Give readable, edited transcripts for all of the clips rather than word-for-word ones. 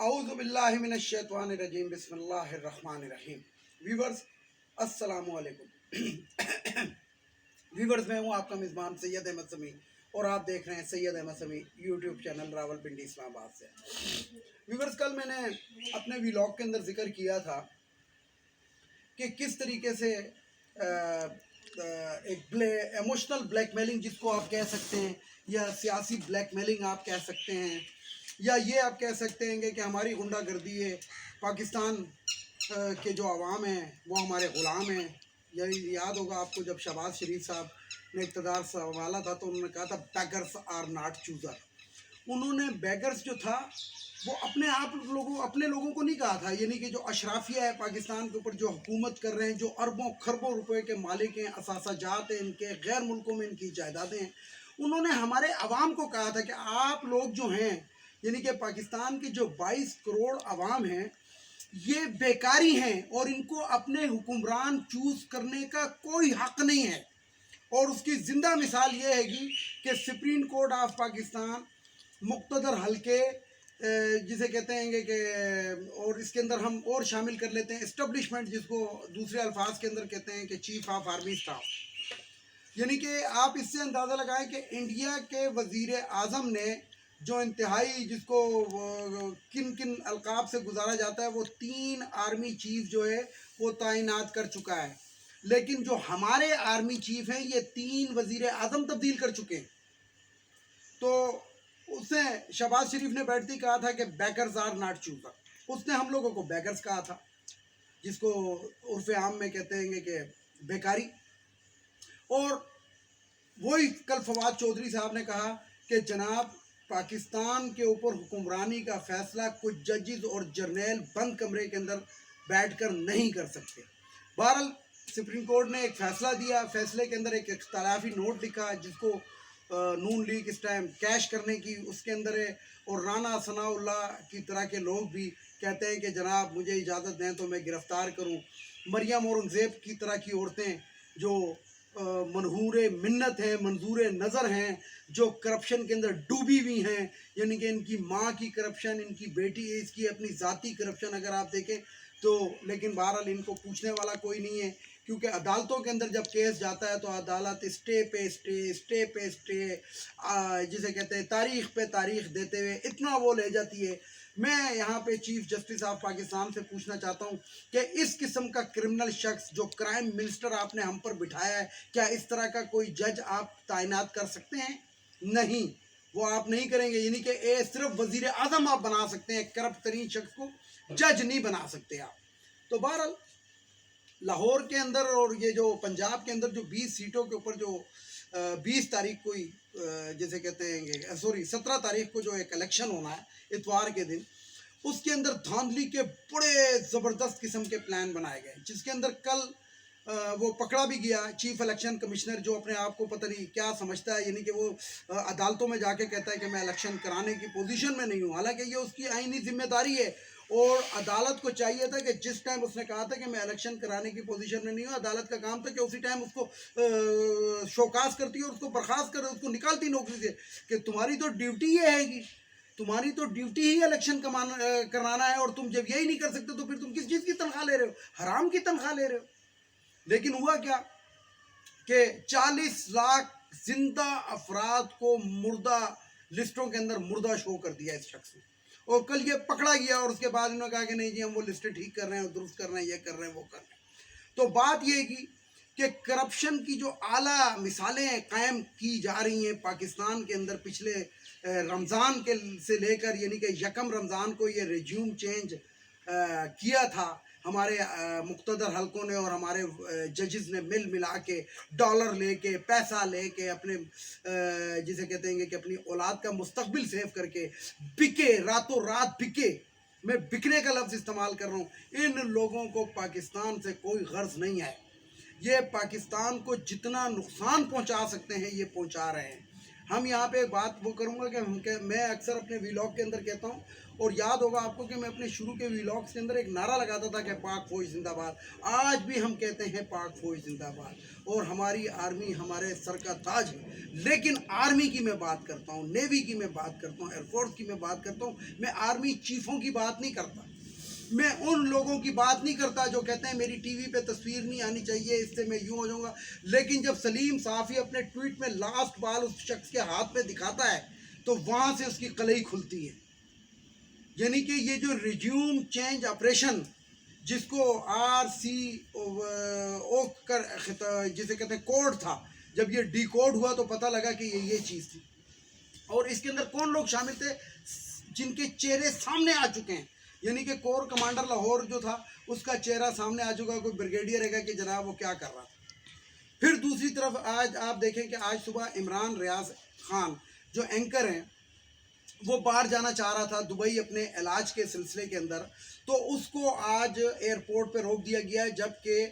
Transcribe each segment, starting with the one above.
आऊज़ु बिल्लाहि मिनश्शैतानिर्रजीम बिस्मिल्लाहिर्रहमानिर्रहीम। व्यूवर्स अस्सलामु अलैकुम। व्यूवर्स मैं हूँ आपका मेज़बान सैयद अहमद समी और आप देख रहे हैं सैयद अहमद समी यूट्यूब चैनल रावलपिंडी इस्लामाबाद से। व्यूवर्स कल मैंने अपने व्लॉग के अंदर जिक्र किया था कि किस तरीके से एक इमोशनल ब्लैकमेलिंग जिसको आप कह सकते हैं या सियासी ब्लैकमेलिंग आप कह सकते हैं या ये आप कह सकते हैं कि हमारी गुंडागर्दी है, पाकिस्तान के जो अवाम हैं वो हमारे ग़ुलाम हैं। यही याद होगा आपको जब शहबाज शरीफ साहब ने इक़्तिदार संभाला था तो उन्होंने कहा था बेगर्स आर नॉट चूज़र। उन्होंने बेगर्स जो था वो अपने लोगों को नहीं कहा था, यानी कि जो अशराफिया है पाकिस्तान के ऊपर जो हुकूमत कर रहे हैं, जो अरबों खरबों रुपए के मालिक हैं, असासाजात हैं इनके, गैर मुल्कों में इनकी जायदादें हैं, उन्होंने हमारे अवाम को कहा था कि आप लोग जो हैं यानी कि पाकिस्तान के जो 22 करोड़ अवाम हैं ये बेकारी हैं और इनको अपने हुक्मरान चूज़ करने का कोई हक़ नहीं है। और उसकी ज़िंदा मिसाल ये है कि सुप्रीम कोर्ट ऑफ पाकिस्तान मुक़्तदर हल्के जिसे कहते हैं कि और इसके अंदर हम और शामिल कर लेते हैं इस्टब्लिशमेंट, जिसको दूसरे अल्फाज के अंदर कहते हैं कि चीफ ऑफ आर्मी स्टाफ। यानी कि आप इससे अंदाज़ा लगाएं कि इंडिया के वज़ीर आज़म ने जो इंतहाई जिसको किन किन अलकाब से गुजारा जाता है वो 3 आर्मी चीफ जो है वो तैनात कर चुका है, लेकिन जो हमारे आर्मी चीफ हैं ये 3 वज़ीर आज़म तब्दील कर चुके हैं। तो उसने शहबाज शरीफ ने बैठती कहा था कि बेगर्स आर नॉट चूज़र, उसने हम लोगों को बेगर्स कहा था, जिसको उर्फ आम में कहते हैं कि बेकारी। और वही कल फवाद चौधरी साहब ने कहा कि जनाब पाकिस्तान के ऊपर हुक्मरानी का फ़ैसला कुछ जजेस और जर्नैल बंद कमरे के अंदर बैठकर नहीं कर सकते। बहरहाल सुप्रीम कोर्ट ने एक फ़ैसला दिया, फ़ैसले के अंदर एक इख्तलाफी नोट लिखा जिसको नून लीग इस टाइम कैश करने की उसके अंदर है, और राना सनाउल्लाह की तरह के लोग भी कहते हैं कि जनाब मुझे इजाज़त दें तो मैं गिरफ़्तार करूं। मरियम औरंगज़ेब की तरह की औरतें जो मनहूर मिन्नत हैं, मंजूर नज़र हैं, जो करप्शन के अंदर डूबी हुई हैं, यानी कि इनकी माँ की करप्शन, इनकी बेटी है इसकी अपनी ज़ाती करप्शन अगर आप देखें तो, लेकिन बहरहाल इनको पूछने वाला कोई नहीं है क्योंकि अदालतों के अंदर जब केस जाता है तो अदालत स्टे पे स्टे जिसे कहते हैं तारीख़ पे तारीख़ देते हुए इतना वो ले जाती है। मैं यहाँ पे चीफ जस्टिस ऑफ पाकिस्तान से पूछना चाहता हूँ कि इस किस्म का क्रिमिनल शख्स जो क्राइम मिनिस्टर आपने हम पर बिठाया है, क्या इस तरह का कोई जज आप तैनात कर सकते हैं? नहीं, वो आप नहीं करेंगे। यानी कि सिर्फ वज़ीर आज़म आप बना सकते हैं, करप्ट तरीन शख्स को जज नहीं बना सकते आप। तो बहरहाल लाहौर के अंदर और ये जो पंजाब के अंदर जो 20 सीटों के ऊपर जो 20 तारीख को ही जैसे कहते हैं सॉरी 17 तारीख को जो एक इलेक्शन होना है इतवार के दिन, उसके अंदर धांधली के बड़े ज़बरदस्त किस्म के प्लान बनाए गए, जिसके अंदर कल वो पकड़ा भी गया चीफ इलेक्शन कमिश्नर जो अपने आप को पता नहीं क्या समझता है, यानी कि वो अदालतों में जाके कहता है कि मैं इलेक्शन कराने की पोजीशन में नहीं हूँ, हालांकि ये उसकी आईनी जिम्मेदारी है। और अदालत को चाहिए था कि जिस टाइम उसने कहा था कि मैं इलेक्शन कराने की पोजीशन में नहीं हूँ, अदालत का काम था कि उसी टाइम उसको शोकास करती और उसको बर्खास्त कर उसको निकालती नौकरी से कि तुम्हारी तो ड्यूटी ये है कि तुम्हारी तो ड्यूटी ही इलेक्शन कराना है, और तुम जब यही नहीं कर सकते तो फिर तुम किस चीज़ की तनख्वाह ले रहे हो? हराम की तनख्वाह ले रहे हो। लेकिन हुआ क्या कि 40 लाख जिंदा अफराद को मुर्दा लिस्टों के अंदर मुर्दा शो कर दिया इस शख्स ने, और कल ये पकड़ा गया और उसके बाद इन्होंने कहा कि नहीं जी हम वो लिस्टें ठीक कर रहे हैं, दुरुस्त कर रहे हैं, ये कर रहे हैं, वो कर रहे हैं। तो बात ये है कि करप्शन की जो आला मिसालें कायम की जा रही हैं पाकिस्तान के अंदर पिछले रमज़ान के से लेकर, यानी कि यकम रमज़ान को ये रिज्यूम चेंज किया था हमारे मुक़्तदर हलकों ने और हमारे जजेस ने मिला के डॉलर लेके पैसा लेके अपने जिसे कहते हैं कि अपनी औलाद का मुस्तकबिल सेव करके बिके, रातों रात बिके, मैं बिकने का लफ्ज़ इस्तेमाल कर रहा हूँ। इन लोगों को पाकिस्तान से कोई गर्ज नहीं है, ये पाकिस्तान को जितना नुकसान पहुँचा सकते हैं ये पहुँचा रहे हैं। ہم یہاں پہ بات وہ کروں گا کہ میں اکثر اپنے ویلاگ کے اندر کہتا ہوں، اور یاد ہوگا آپ کو کہ میں اپنے شروع کے ویلاگس کے اندر ایک نعرہ لگاتا تھا کہ پاک فوج زندہ باد. آج بھی ہم کہتے ہیں پاک فوج زندہ باد، اور ہماری آرمی ہمارے سر کا تاج ہے. لیکن آرمی کی میں بات کرتا ہوں، نیوی کی میں بات کرتا ہوں، ایئر فورس کی میں بات کرتا ہوں. میں آرمی چیفوں کی بات نہیں کرتا، میں ان لوگوں کی بات نہیں کرتا جو کہتے ہیں میری ٹی وی پہ تصویر نہیں آنی چاہیے، اس سے میں یوں ہو جاؤں گا. لیکن جب سلیم صافی اپنے ٹویٹ میں لاسٹ بال اس شخص کے ہاتھ میں دکھاتا ہے تو وہاں سے اس کی کلئی کھلتی ہے. یعنی کہ یہ جو ریجیوم چینج آپریشن جس کو آر سی او جسے کہتے ہیں کوڈ تھا، جب یہ ڈی کوڈ ہوا تو پتہ لگا کہ یہ چیز تھی. اور اس کے اندر کون لوگ شامل تھے جن کے چہرے سامنے آ چکے ہیں. یعنی کہ کور کمانڈر لاہور جو تھا اس کا چہرہ سامنے آ چکا، کوئی بریگیڈیئر ہے گا کہ جناب وہ کیا کر رہا تھا. پھر دوسری طرف آج آپ دیکھیں کہ آج صبح عمران ریاض خان جو اینکر ہیں وہ باہر جانا چاہ رہا تھا دبئی اپنے علاج کے سلسلے کے اندر، تو اس کو آج ایئرپورٹ پہ روک دیا گیا ہے. جبکہ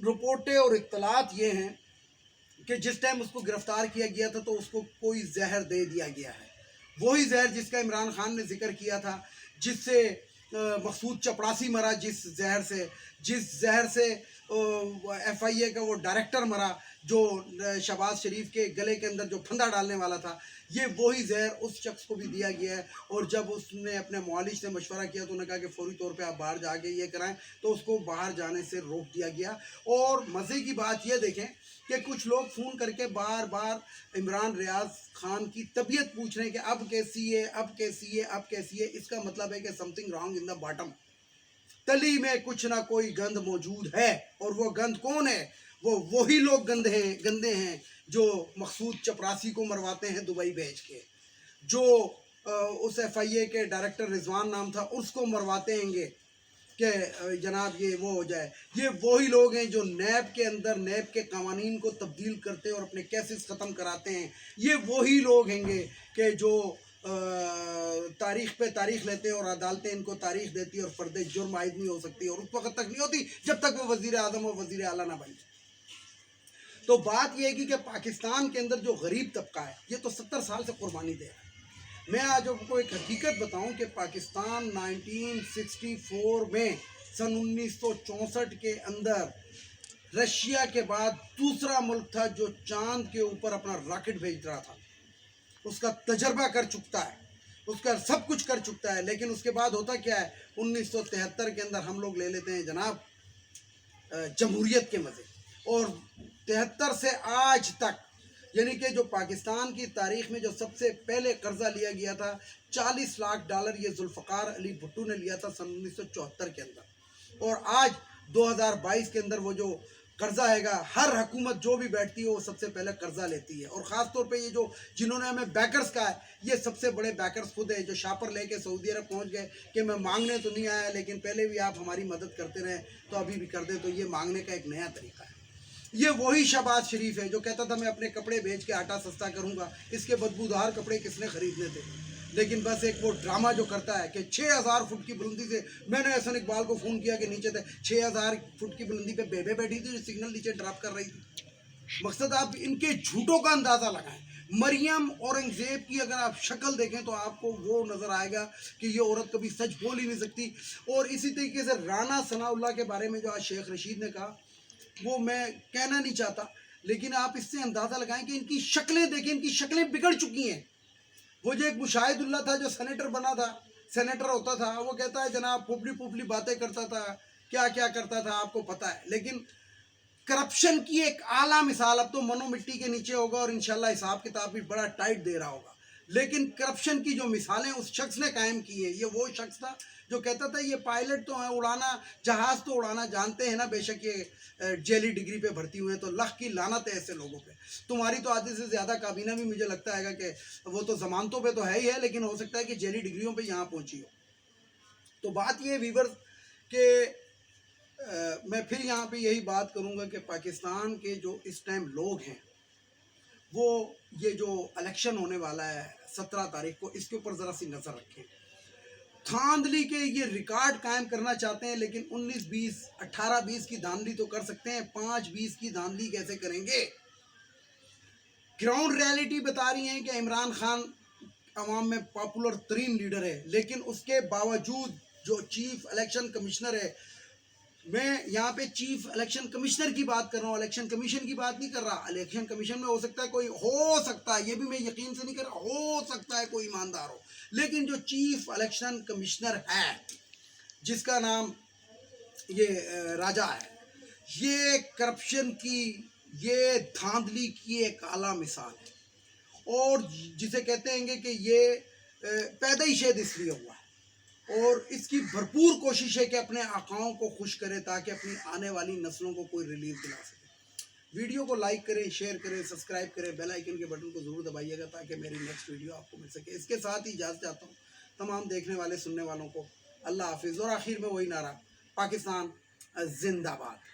رپورٹیں اور اطلاعات یہ ہیں کہ جس ٹائم اس کو گرفتار کیا گیا تھا تو اس کو کوئی زہر دے دیا گیا ہے، وہی زہر جس کا عمران خان نے ذکر کیا تھا، جس سے مقصود چپڑاسی مرا، جس زہر سے ایف آئی اے کا وہ ڈائریکٹر مرا جو شہباز شریف کے گلے کے اندر جو پھندا ڈالنے والا تھا. یہ وہی زہر اس شخص کو بھی دیا گیا ہے. اور جب اس نے اپنے معالج سے مشورہ کیا تو انہوں نے کہا کہ فوری طور پہ آپ باہر جا کے یہ کرائیں، تو اس کو باہر جانے سے روک دیا گیا. اور مزے کی بات یہ دیکھیں کہ کچھ لوگ فون کر کے بار بار عمران ریاض خان کی طبیعت پوچھ رہے ہیں کہ اب کیسی ہے، اب کیسی ہے، اب کیسی ہے. اس کا مطلب ہے کہ some thing wrong in the bottom, تلی میں کچھ نہ کوئی گند موجود ہے. اور وہ گند کون ہے؟ وہی لوگ گندے ہیں جو مقصود چپراسی کو مرواتے ہیں دبئی بھیج کے، جو اس ایف آئی اے کے ڈائریکٹر رضوان نام تھا اس کو مرواتے ہیں گے کہ جناب یہ وہ ہو جائے. یہ وہی لوگ ہیں جو نیب کے اندر نیب کے قوانین کو تبدیل کرتے اور اپنے کیسز ختم کراتے ہیں. یہ وہی لوگ ہیں گے کہ جو تاریخ پہ تاریخ لیتے ہیں اور عدالتیں ان کو تاریخ دیتی اور فرد جرم عائد نہیں ہو سکتی، اور اس وقت تک نہیں ہوتی جب تک وہ وزیر اعظم اور وزیر اعلیٰ نہ بن جائے. تو بات یہ ہے کہ پاکستان کے اندر جو غریب طبقہ ہے یہ تو 70 سال سے قربانی دے رہا ہے. میں آج آپ کو ایک حقیقت بتاؤں کہ پاکستان 1964 میں سن 1964 کے اندر رشیا کے بعد دوسرا ملک تھا جو چاند کے اوپر اپنا راکٹ بھیج رہا تھا. اس کا تجربہ کر چکتا ہے، اس کا سب کچھ کر چکتا ہے. لیکن اس کے بعد ہوتا کیا ہے، 1973 کے اندر ہم لوگ لے لیتے ہیں جناب جمہوریت کے مزے. اور 73 سے آج تک یعنی کہ جو پاکستان کی تاریخ میں جو سب سے پہلے قرضہ لیا گیا تھا $40 لاکھ یہ ذوالفقار علی بھٹو نے لیا تھا سن 1974 کے اندر. اور آج 2022 کے اندر وہ جو قرضہ ہے گا، ہر حکومت جو بھی بیٹھتی ہے وہ سب سے پہلے قرضہ لیتی ہے. اور خاص طور پہ یہ جو جنہوں نے ہمیں بیکرز کہا ہے، یہ سب سے بڑے بیکرز خود ہیں جو شاپر لے کے سعودی عرب پہنچ گئے کہ میں مانگنے تو نہیں آیا لیکن پہلے بھی آپ ہماری مدد کرتے رہے تو ابھی بھی کر دیں. تو یہ مانگنے کا ایک نیا طریقہ ہے. یہ وہی شہباز شریف ہے جو کہتا تھا میں اپنے کپڑے بیچ کے آٹا سستا کروں گا. اس کے بدبودار کپڑے کس نے خریدنے تھے؟ لیکن بس ایک وہ ڈرامہ جو کرتا ہے کہ 6000 فٹ کی بلندی سے، میں نے احسن اقبال کو فون کیا کہ نیچے تھے 6000 فٹ کی بلندی پہ بیبے بیٹھی تھی جو سگنل نیچے ڈراپ کر رہی تھی. مقصد آپ ان کے جھوٹوں کا اندازہ لگائیں. مریم اورنگزیب کی اگر آپ شکل دیکھیں تو آپ کو وہ نظر آئے گا کہ یہ عورت کبھی سچ بول ہی نہیں سکتی. اور اسی طریقے سے رانا ثناء اللہ کے بارے میں جو آج شیخ رشید نے کہا وہ میں کہنا نہیں چاہتا، لیکن آپ اس سے اندازہ لگائیں کہ ان کی شکلیں دیکھیں، ان کی شکلیں بگڑ چکی ہیں. وہ جو ایک مشاہد اللہ تھا جو سینیٹر بنا تھا، سینیٹر ہوتا تھا، وہ کہتا ہے جناب پھوپلی باتیں کرتا تھا، کیا کیا کرتا تھا آپ کو پتہ ہے. لیکن کرپشن کی ایک اعلیٰ مثال، اب تو منو مٹی کے نیچے ہوگا اور انشاءاللہ حساب کتاب بھی بڑا ٹائٹ دے رہا ہوگا، لیکن کرپشن کی جو مثالیں اس شخص نے قائم کی ہیں، یہ وہ شخص تھا جو کہتا تھا یہ پائلٹ تو ہیں، اڑانا جہاز تو اڑانا جانتے ہیں نا، بے شک یہ جیلی ڈگری پہ بھرتی ہوئے ہیں، تو لخ کی لعنت ہے ایسے لوگوں پہ. تمہاری تو آدھے سے زیادہ کابینہ بھی مجھے لگتا ہے کہ وہ تو ضمانتوں پہ تو ہے ہی ہے، لیکن ہو سکتا ہے کہ جیلی ڈگریوں پہ یہاں پہنچی ہو. تو بات یہ ویورز کہ میں پھر یہاں پہ یہی بات کروں گا کہ پاکستان کے جو اس ٹائم لوگ ہیں وہ یہ جو الیکشن ہونے والا ہے 17 تاریخ کو، اس کے اوپر ذرا سی نظر رکھیں. دھاندلی کے یہ ریکارڈ قائم کرنا چاہتے ہیں لیکن 19-20 18-20 کی دھاندلی تو کر سکتے ہیں، 5-20 کی دھاندلی کیسے کریں گے؟ ग्राउंड रियलिटी बता रही हैं कि इमरान खान अवाम में पॉपुलर तरीन लीडर है, लेकिन उसके बावजूद जो चीफ इलेक्शन कमिश्नर है, मैं यहाँ पे चीफ इलेक्शन कमिश्नर की बात कर रहा हूँ, इलेक्शन कमीशन की बात नहीं कर रहा। इलेक्शन कमीशन में हो सकता है कोई, हो सकता है, ये भी मैं यकीन से नहीं कर रहा, हो सकता है कोई ईमानदार हो, लेकिन जो चीफ इलेक्शन कमिश्नर है जिसका नाम ये राजा है, ये करप्शन की, ये धांधली की एक आला मिसाल है, और जिसे कहते हैं कि ये पैदा ही शायद इसलिए हुआ है, और इसकी भरपूर कोशिश है कि अपने आकाओं को खुश करे ताकि अपनी आने वाली नस्लों को कोई रिलीफ दिला सके। वीडियो को लाइक करें, शेयर करें, सब्सक्राइब करें, बेल आइकन के बटन को ज़रूर दबाइएगा ताकि मेरी नेक्स्ट वीडियो आपको मिल सके। इसके साथ ही इजाज़त चाहता हूँ तमाम देखने वाले सुनने वालों को। अल्लाह हाफिज़। और आखिर में वही नारा, पाकिस्तान जिंदाबाद।